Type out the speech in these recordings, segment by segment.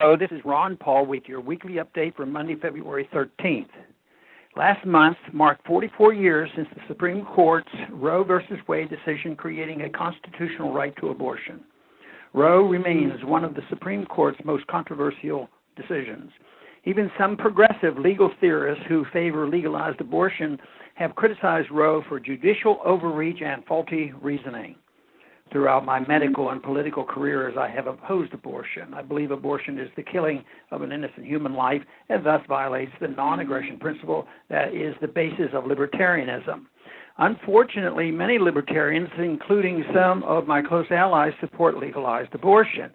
Hello, this is Ron Paul with your weekly update for Monday, February 13th. Last month marked 44 years since the Supreme Court's Roe v. Wade decision creating a constitutional right to abortion. Roe remains one of the Supreme Court's most controversial decisions. Even some progressive legal theorists who favor legalized abortion have criticized Roe for judicial overreach and faulty reasoning. Throughout my medical and political careers, I have opposed abortion. I believe abortion is the killing of an innocent human life and thus violates the non-aggression principle that is the basis of libertarianism. Unfortunately, many libertarians, including some of my close allies, support legalized abortion.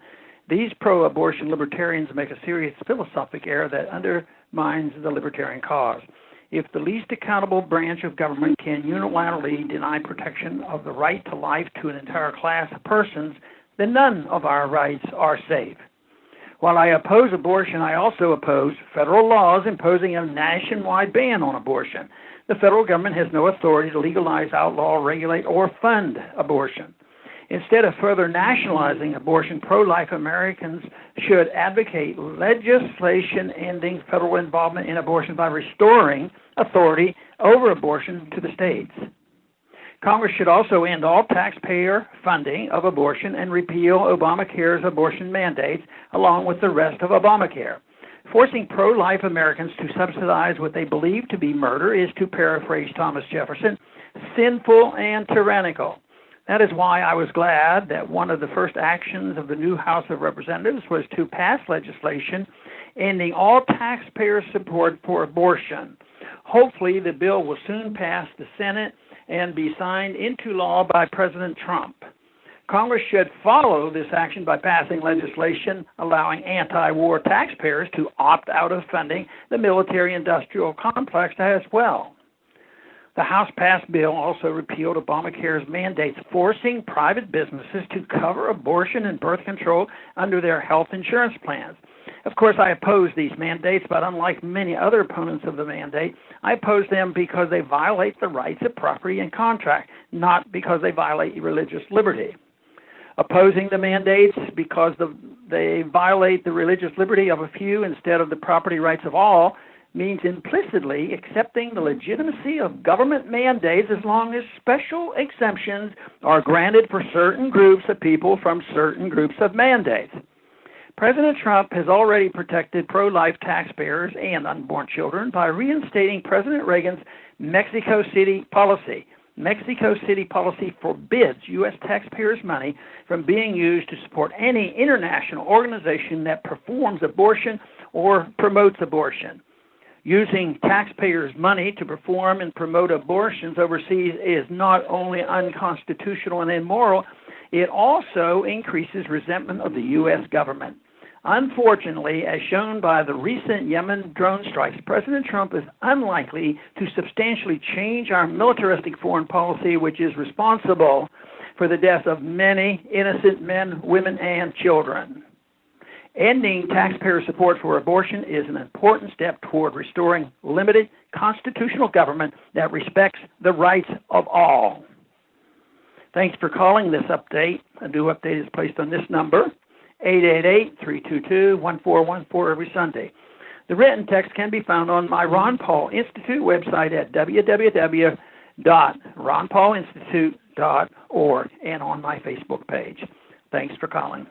These pro-abortion libertarians make a serious philosophic error that undermines the libertarian cause. If the least accountable branch of government can unilaterally deny protection of the right to life to an entire class of persons, then none of our rights are safe. While I oppose abortion, I also oppose federal laws imposing a nationwide ban on abortion. The federal government has no authority to legalize, outlaw, regulate, or fund abortion. Instead of further nationalizing abortion, pro-life Americans should advocate legislation ending federal involvement in abortion by restoring authority over abortion to the states. Congress should also end all taxpayer funding of abortion and repeal Obamacare's abortion mandates along with the rest of Obamacare. Forcing pro-life Americans to subsidize what they believe to be murder is, to paraphrase Thomas Jefferson, sinful and tyrannical. That is why I was glad that one of the first actions of the new House of Representatives was to pass legislation ending all taxpayer support for abortion. Hopefully, the bill will soon pass the Senate and be signed into law by President Trump. Congress should follow this action by passing legislation allowing anti-war taxpayers to opt out of funding the military-industrial complex as well. The House-passed bill also repealed Obamacare's mandates, forcing private businesses to cover abortion and birth control under their health insurance plans. Of course, I oppose these mandates, but unlike many other opponents of the mandate, I oppose them because they violate the rights of property and contract, not because they violate religious liberty. Opposing the mandates because they violate the religious liberty of a few instead of the property rights of all means implicitly accepting the legitimacy of government mandates as long as special exemptions are granted for certain groups of people from certain groups of mandates. President Trump has already protected pro-life taxpayers and unborn children by reinstating President Reagan's Mexico City policy. Mexico City policy forbids U.S. taxpayers' money from being used to support any international organization that performs abortion or promotes abortion. Using taxpayers' money to perform and promote abortions overseas is not only unconstitutional and immoral, it also increases resentment of the U.S. government. Unfortunately, as shown by the recent Yemen drone strikes, President Trump is unlikely to substantially change our militaristic foreign policy, which is responsible for the deaths of many innocent men, women, and children. Ending taxpayer support for abortion is an important step toward restoring limited constitutional government that respects the rights of all. Thanks for calling this update. A new update is placed on this number, 888-322-1414 every Sunday. The written text can be found on my Ron Paul Institute website at www.ronpaulinstitute.org and on my Facebook page. Thanks for calling.